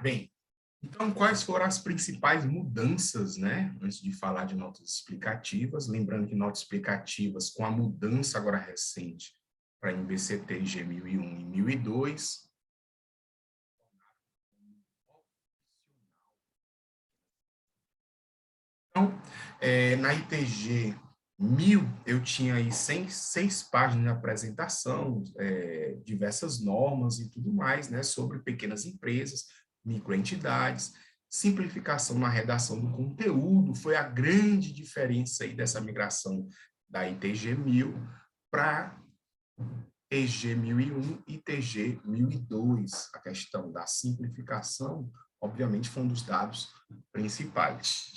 Bem, então quais foram as principais mudanças, né? Antes de falar de notas explicativas, lembrando que notas explicativas com a mudança agora recente para NBC-TG g 1001 e 1002. Então, na ITG 1000, eu tinha aí seis páginas de apresentação, diversas normas e tudo mais, né, sobre pequenas empresas, microentidades, simplificação na redação do conteúdo, foi a grande diferença aí dessa migração da ITG 1000 para TG 1001 e TG 1002. A questão da simplificação, obviamente, foi um dos dados principais.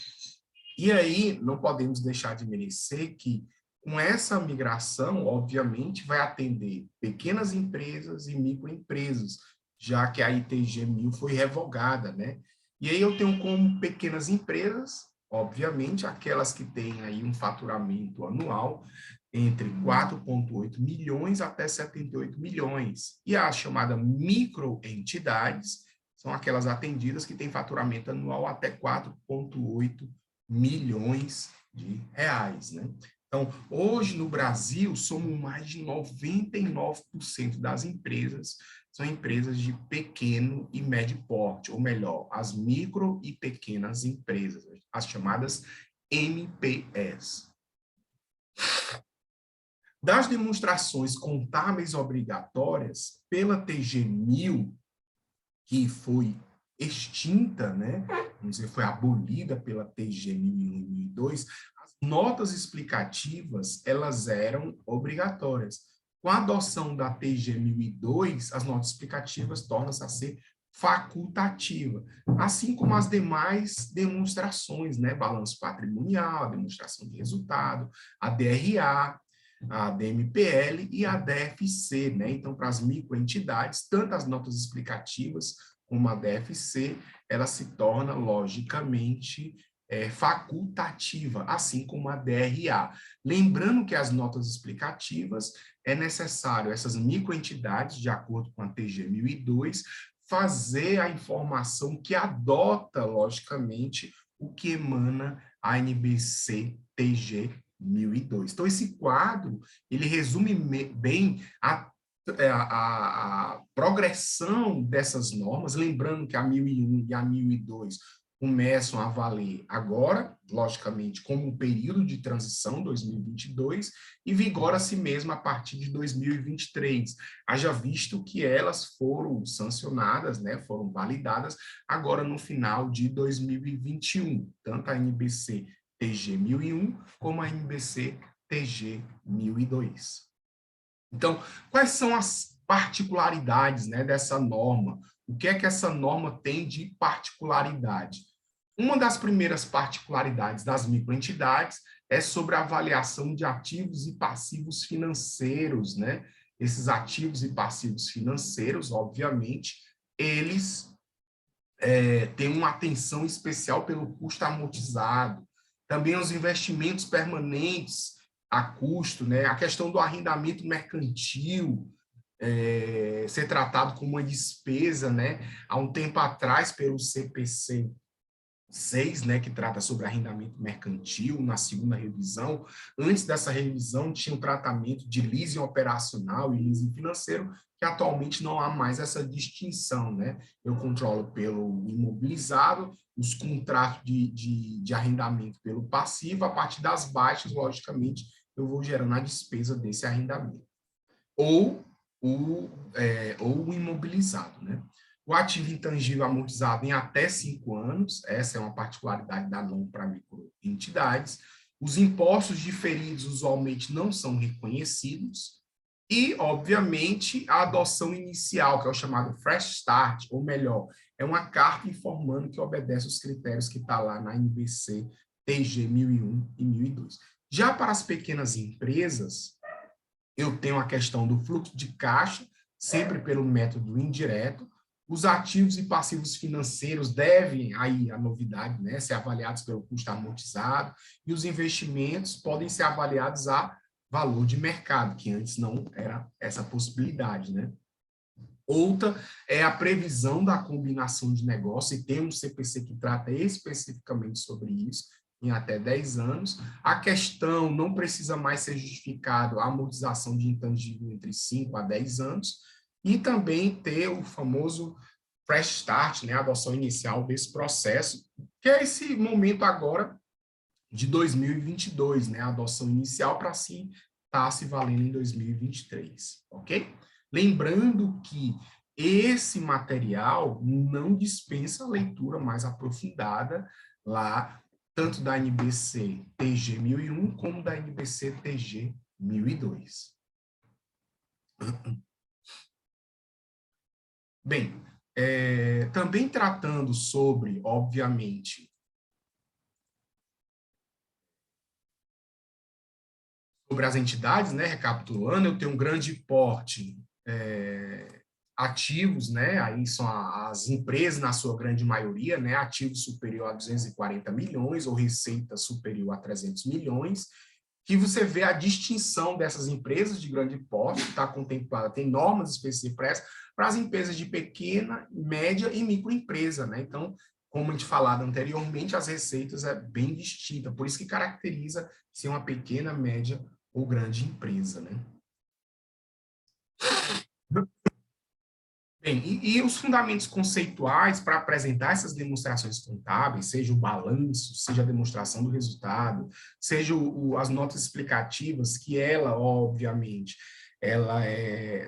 E aí, não podemos deixar de merecer que, com essa migração, obviamente, vai atender pequenas empresas e microempresas, já que a ITG 1000 foi revogada, né? E aí eu tenho como pequenas empresas, obviamente, aquelas que têm aí um faturamento anual entre 4,8 milhões até 78 milhões. E a chamada microentidades são aquelas atendidas que têm faturamento anual até 4,8 milhões de reais, né? Então, hoje no Brasil, somos mais de 99% das empresas são empresas de pequeno e médio porte, ou melhor, as micro e pequenas empresas, as chamadas MPS. Das demonstrações contábeis obrigatórias pela TG 1000, que foi extinta, né? Vamos dizer, foi abolida pela TG 1001 e 1002, as notas explicativas, elas eram obrigatórias. Com a adoção da TG 1002, as notas explicativas tornam-se a ser facultativa, assim como as demais demonstrações, né? Balanço patrimonial, a demonstração de resultado, a DRA, a DMPL e a DFC, né? Então, para as microentidades, tanto as notas explicativas como a DFC, ela se torna, logicamente, facultativa, assim como a DRA. Lembrando que as notas explicativas, é necessário essas microentidades, de acordo com a TG 1002, fazer a informação que adota, logicamente, o que emana a NBC TG 1002. Então, esse quadro, ele resume bem a progressão dessas normas, lembrando que a 1001 e a 1002 começam a valer agora, logicamente, como um período de transição, 2022, e vigora-se mesmo a partir de 2023, haja visto que elas foram sancionadas, né, foram validadas agora no final de 2021, tanto a NBC TG 1001 como a NBC TG 1002. Então, quais são as particularidades, né, dessa norma? O que é que essa norma tem de particularidade? Uma das primeiras particularidades das microentidades é sobre a avaliação de ativos e passivos financeiros, né? Esses ativos e passivos financeiros, obviamente, eles têm uma atenção especial pelo custo amortizado, também os investimentos permanentes a custo, né? A questão do arrendamento mercantil, ser tratado como uma despesa, né? Há um tempo atrás, pelo CPC 6, né, que trata sobre arrendamento mercantil, na segunda revisão. Antes dessa revisão, tinha um tratamento de leasing operacional e leasing financeiro, que atualmente não há mais essa distinção, né? Eu controlo pelo imobilizado, os contratos de arrendamento pelo passivo, a partir das baixas, logicamente, eu vou gerando a despesa desse arrendamento. Ou o imobilizado, né? O ativo intangível amortizado em até 5 anos, essa é uma particularidade da norma para microentidades. Os impostos diferidos usualmente não são reconhecidos e, obviamente, a adoção inicial, que é o chamado fresh start, ou melhor, é uma carta informando que obedece os critérios que está lá na NBC TG 1001 e 1002. Já para as pequenas empresas, eu tenho a questão do fluxo de caixa, sempre pelo método indireto. Os ativos e passivos financeiros devem, aí a novidade, né, ser avaliados pelo custo amortizado, e os investimentos podem ser avaliados a valor de mercado, que antes não era essa possibilidade, né? Outra é a previsão da combinação de negócio, e tem um CPC que trata especificamente sobre isso, em até 10 anos. A questão não precisa mais ser justificado a amortização de intangível entre 5 a 10 anos, e também ter o famoso fresh start, né, a adoção inicial desse processo, que é esse momento agora de 2022, né, a adoção inicial para assim estar se valendo em 2023, ok? Lembrando que esse material não dispensa a leitura mais aprofundada lá, tanto da NBC TG 1001 como da NBC TG 1002. Bem, também tratando sobre, obviamente, sobre as entidades, né, recapitulando, eu tenho um grande porte ativos, né, aí são as empresas na sua grande maioria, né, ativos superior a 240 milhões ou receita superior a 300 milhões, que você vê a distinção dessas empresas de grande porte, que está contemplada, tem normas específicas para as empresas de pequena, média e microempresa, né, então, como a gente falado anteriormente, as receitas é bem distinta, por isso que caracteriza ser uma pequena, média ou grande empresa, né. Bem, e os fundamentos conceituais para apresentar essas demonstrações contábeis, seja o balanço, seja a demonstração do resultado, seja as notas explicativas, que ela, obviamente, ela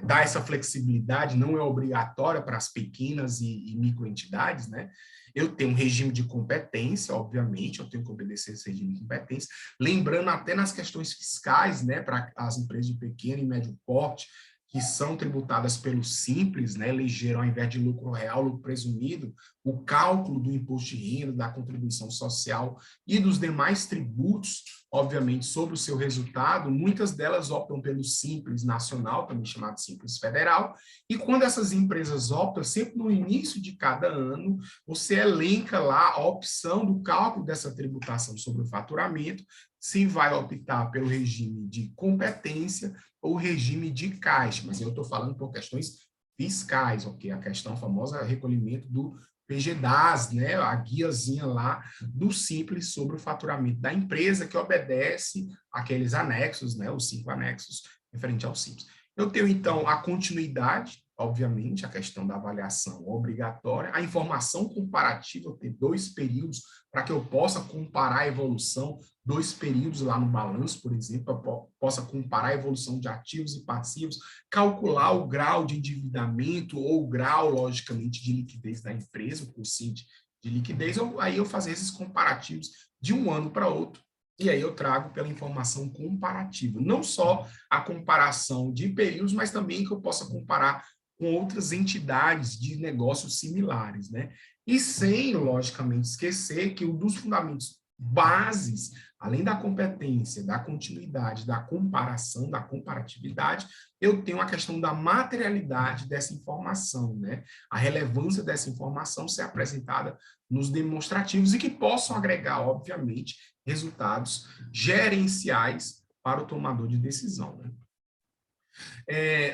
dá essa flexibilidade, não é obrigatória para as pequenas e microentidades, né? Eu tenho um regime de competência, obviamente, eu tenho que obedecer esse regime de competência, lembrando até nas questões fiscais, né, para as empresas de pequeno e médio porte, que são tributadas pelo Simples, né, ligeiro ao invés de lucro real, lucro presumido, o cálculo do imposto de renda, da contribuição social e dos demais tributos, obviamente, sobre o seu resultado, muitas delas optam pelo Simples Nacional, também chamado Simples Federal, e quando essas empresas optam, sempre no início de cada ano, você elenca lá a opção do cálculo dessa tributação sobre o faturamento, se vai optar pelo regime de competência ou regime de caixa, mas eu estou falando por questões fiscais, ok? A questão famosa é recolhimento do PGDAS, né? A guiazinha lá do Simples sobre o faturamento da empresa, que obedece àqueles anexos, né? Os 5 anexos referente ao Simples. Eu tenho, então, a continuidade, obviamente, a questão da avaliação obrigatória, a informação comparativa, eu tenho 2 períodos para que eu possa comparar a evolução, 2 períodos lá no balanço, por exemplo, eu possa comparar a evolução de ativos e passivos, calcular o grau de endividamento ou o grau, logicamente, de liquidez da empresa, o quociente de liquidez, aí eu fazer esses comparativos de um ano para outro, e aí eu trago pela informação comparativa, não só a comparação de períodos, mas também que eu possa comparar com outras entidades de negócios similares, né? E sem, logicamente, esquecer que um dos fundamentos bases, além da competência, da continuidade, da comparação, da comparatividade, eu tenho a questão da materialidade dessa informação, né? A relevância dessa informação ser apresentada nos demonstrativos e que possam agregar, obviamente, resultados gerenciais para o tomador de decisão, né?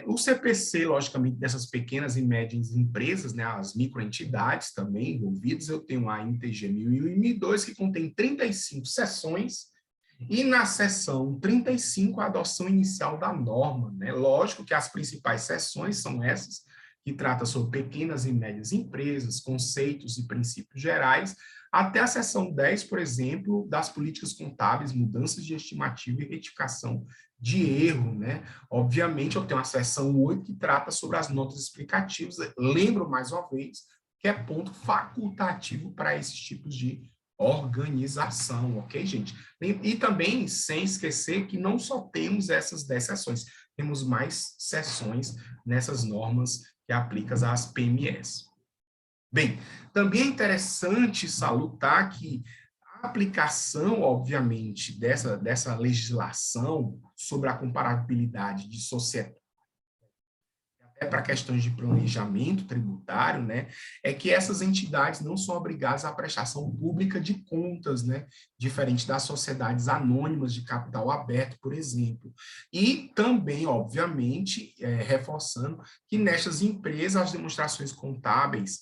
O CPC, logicamente, dessas pequenas e médias empresas, né, as microentidades também envolvidas, eu tenho a INTG 1001 e 1002, que contém 35 seções, e na seção 35, a adoção inicial da norma, né? Lógico que as principais seções são essas, que trata sobre pequenas e médias empresas, conceitos e princípios gerais, até a seção 10, por exemplo, das políticas contábeis, mudanças de estimativa e retificação de erro, né? Obviamente, eu tenho a seção 8, que trata sobre as notas explicativas. Lembro, mais uma vez, que é ponto facultativo para esses tipos de organização, ok, gente? E também, sem esquecer que não só temos essas 10 seções, temos mais seções nessas normas que aplicam às PMEs. Bem, também é interessante salutar que a aplicação, obviamente, dessa legislação sobre a comparabilidade de sociedade para questões de planejamento tributário, né, é que essas entidades não são obrigadas à prestação pública de contas, né, diferente das sociedades anônimas de capital aberto, por exemplo. E também, obviamente, reforçando que nestas empresas as demonstrações contábeis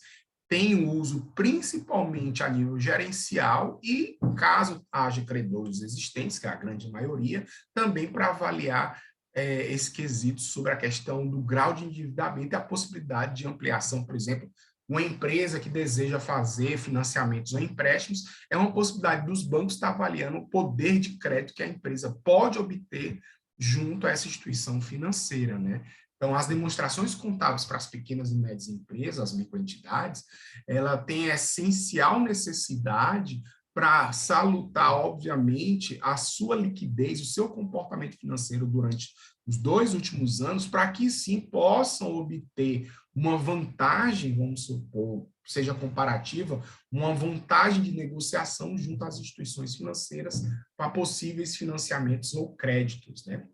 têm uso principalmente a nível gerencial e, caso haja credores existentes, que é a grande maioria, também para avaliar esse quesito sobre a questão do grau de endividamento e a possibilidade de ampliação, por exemplo, uma empresa que deseja fazer financiamentos ou empréstimos, é uma possibilidade dos bancos estar avaliando o poder de crédito que a empresa pode obter junto a essa instituição financeira, né? Então, as demonstrações contábeis para as pequenas e médias empresas, as microentidades, ela tem a essencial necessidade para salutar, obviamente, a sua liquidez, o seu comportamento financeiro durante os 2 últimos anos, para que sim possam obter uma vantagem, vamos supor, seja comparativa, uma vantagem de negociação junto às instituições financeiras para possíveis financiamentos ou créditos, né?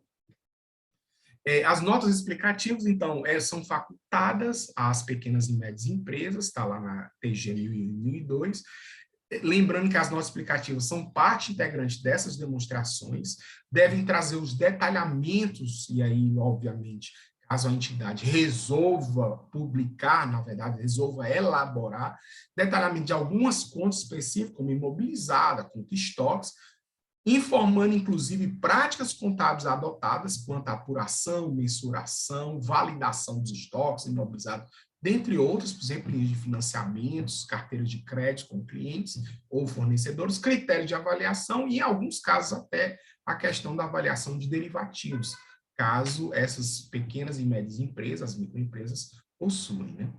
As notas explicativas, então, são facultadas às pequenas e médias empresas, está lá na TG 1001 e 1002, lembrando que as notas explicativas são parte integrante dessas demonstrações, devem trazer os detalhamentos, e aí, obviamente, caso a entidade resolva publicar, na verdade, resolva elaborar, detalhamento de algumas contas específicas, como imobilizada, conta estoques, informando, inclusive, práticas contábeis adotadas quanto à apuração, mensuração, validação dos estoques imobilizados, dentre outros, por exemplo, linhas de financiamentos, carteiras de crédito com clientes ou fornecedores, critérios de avaliação e, em alguns casos, até a questão da avaliação de derivativos, caso essas pequenas e médias empresas, as microempresas, possuem, né?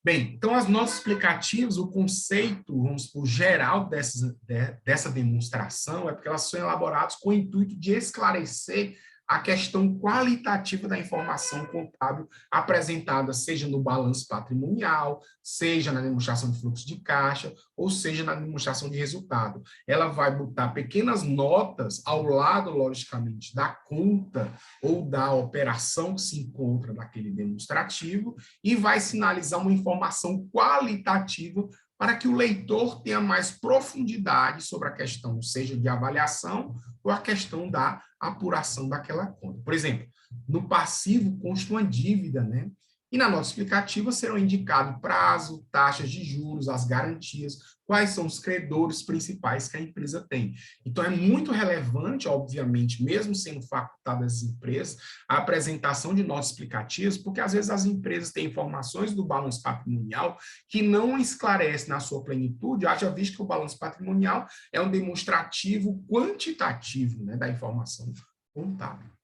Bem, então as notas explicativas, o conceito, vamos supor, geral dessa demonstração é porque elas são elaboradas com o intuito de esclarecer a questão qualitativa da informação contábil apresentada, seja no balanço patrimonial, seja na demonstração de fluxo de caixa, ou seja na demonstração de resultado. Ela vai botar pequenas notas ao lado, logicamente, da conta ou da operação que se encontra naquele demonstrativo e vai sinalizar uma informação qualitativa para que o leitor tenha mais profundidade sobre a questão, seja de avaliação ou a questão da apuração daquela conta. Por exemplo, no passivo consta uma dívida, né? E na nota explicativa serão indicados prazo, taxas de juros, as garantias, quais são os credores principais que a empresa tem. Então, é muito relevante, obviamente, mesmo sendo facultada às empresas, a apresentação de notas explicativas, porque às vezes as empresas têm informações do balanço patrimonial que não esclarece na sua plenitude, haja visto que o balanço patrimonial é um demonstrativo quantitativo, né, da informação contábil.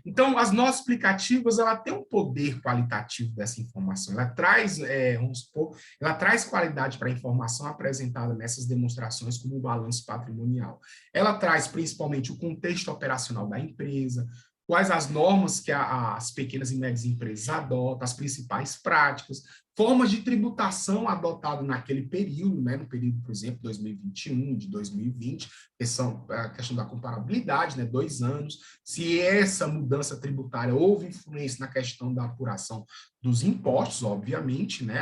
Então, as notas explicativas, ela tem um poder qualitativo dessa informação, ela traz, vamos supor, ela traz qualidade para a informação apresentada nessas demonstrações como o balanço patrimonial. Ela traz principalmente o contexto operacional da empresa, quais as normas que as pequenas e médias empresas adotam, as principais práticas, formas de tributação adotadas naquele período, né, no período, por exemplo, 2021, de 2020, que são a questão da comparabilidade, né, 2 anos, se essa mudança tributária houve influência na questão da apuração dos impostos, obviamente, né,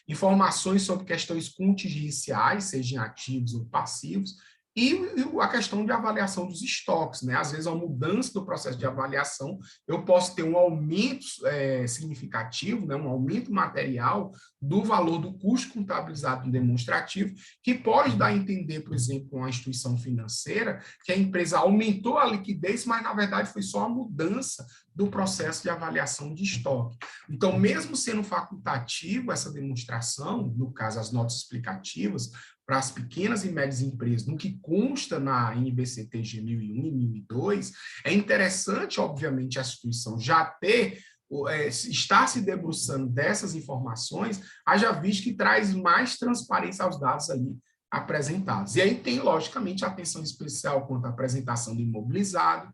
informações sobre questões contingenciais, sejam ativos ou passivos, e a questão de avaliação dos estoques, né? Às vezes, a mudança do processo de avaliação, eu posso ter um aumento significativo, né? Um aumento material do valor do custo contabilizado no demonstrativo, que pode dar a entender, por exemplo, uma instituição financeira, que a empresa aumentou a liquidez, mas, na verdade, foi só a mudança do processo de avaliação de estoque. Então, mesmo sendo facultativo essa demonstração, no caso, as notas explicativas, para as pequenas e médias empresas, no que consta na NBC-TG 1001 e 1002, é interessante, obviamente, a instituição já ter, estar se debruçando dessas informações, haja visto que traz mais transparência aos dados ali apresentados. E aí tem, logicamente, atenção especial quanto à apresentação do imobilizado,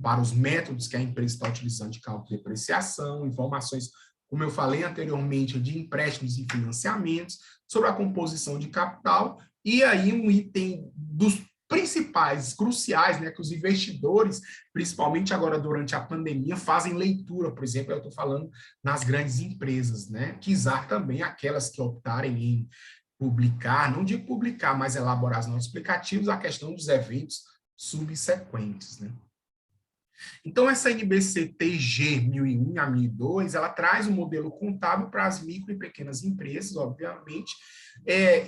para os métodos que a empresa está utilizando de cálculo de depreciação, informações, como eu falei anteriormente, de empréstimos e financiamentos, sobre a composição de capital, e aí um item principais, cruciais, né, que os investidores, principalmente agora durante a pandemia, fazem leitura, por exemplo, eu estou falando nas grandes empresas, né, quiçá também aquelas que optarem em publicar, não digo publicar, mas elaborar os nossos explicativos, a questão dos eventos subsequentes, né. Então, essa NBC-TG 1001 e a 1002, ela traz um modelo contábil para as micro e pequenas empresas, obviamente,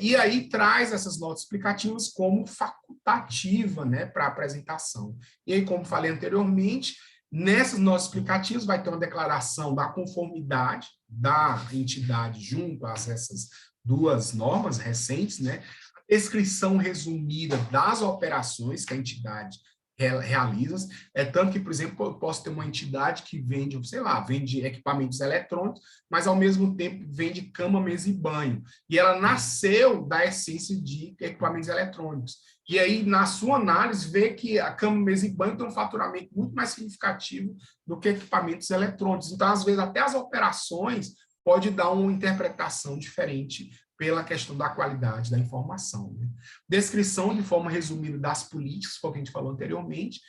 e aí traz essas notas explicativas como facultativa, né, para apresentação. E aí, como falei anteriormente, nessas notas explicativas vai ter uma declaração da conformidade da entidade junto a essas duas normas recentes, né, a descrição resumida das operações que a entidade realiza. Tanto que, por exemplo, eu posso ter uma entidade que vende, sei lá, vende equipamentos eletrônicos, mas ao mesmo tempo vende cama, mesa e banho. E ela nasceu da essência de equipamentos eletrônicos. E aí, na sua análise, vê que a cama, mesa e banho tem um faturamento muito mais significativo do que equipamentos eletrônicos. Então, às vezes, até as operações pode dar uma interpretação diferente pela questão da qualidade da informação. Né? Descrição de forma resumida das políticas, foi o que a gente falou anteriormente,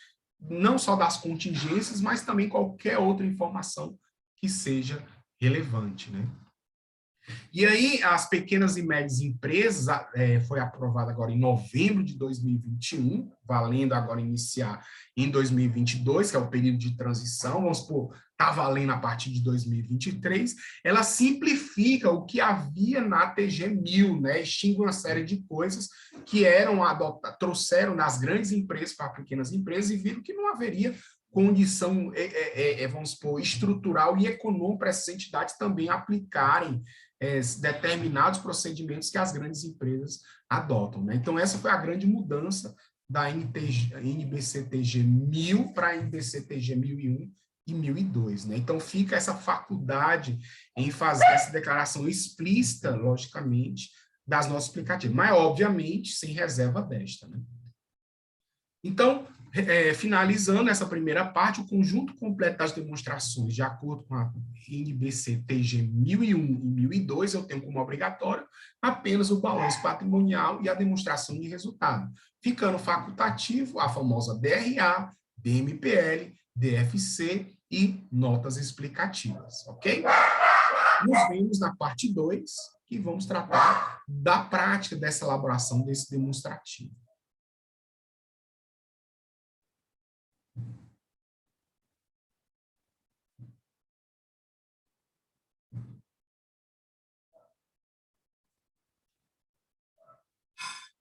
não só das contingências, mas também qualquer outra informação que seja relevante. Né? E aí, as pequenas e médias empresas, foi aprovada agora em novembro de 2021, valendo agora iniciar em 2022, que é o período de transição, vamos supor, está valendo a partir de 2023, ela simplifica o que havia na TG 1000, né? Extingue uma série de coisas que trouxeram das grandes empresas para pequenas empresas e viram que não haveria condição, vamos supor, estrutural e econômica para essas entidades também aplicarem determinados procedimentos que as grandes empresas adotam. Né? Então, essa foi a grande mudança da NBC-TG 1000 para a NBC-TG 1001 e 1002. Né? Então, fica essa faculdade em fazer essa declaração explícita, logicamente, das nossas explicativas, mas, obviamente, sem reserva desta. Né? Então, finalizando essa primeira parte, o conjunto completo das demonstrações, de acordo com a NBC-TG 1001 e 1002, eu tenho como obrigatório apenas o balanço patrimonial e a demonstração de resultado, ficando facultativo a famosa DRA, DMPL, DFC e notas explicativas, ok? Nos vemos na parte 2, que vamos tratar da prática dessa elaboração desse demonstrativo.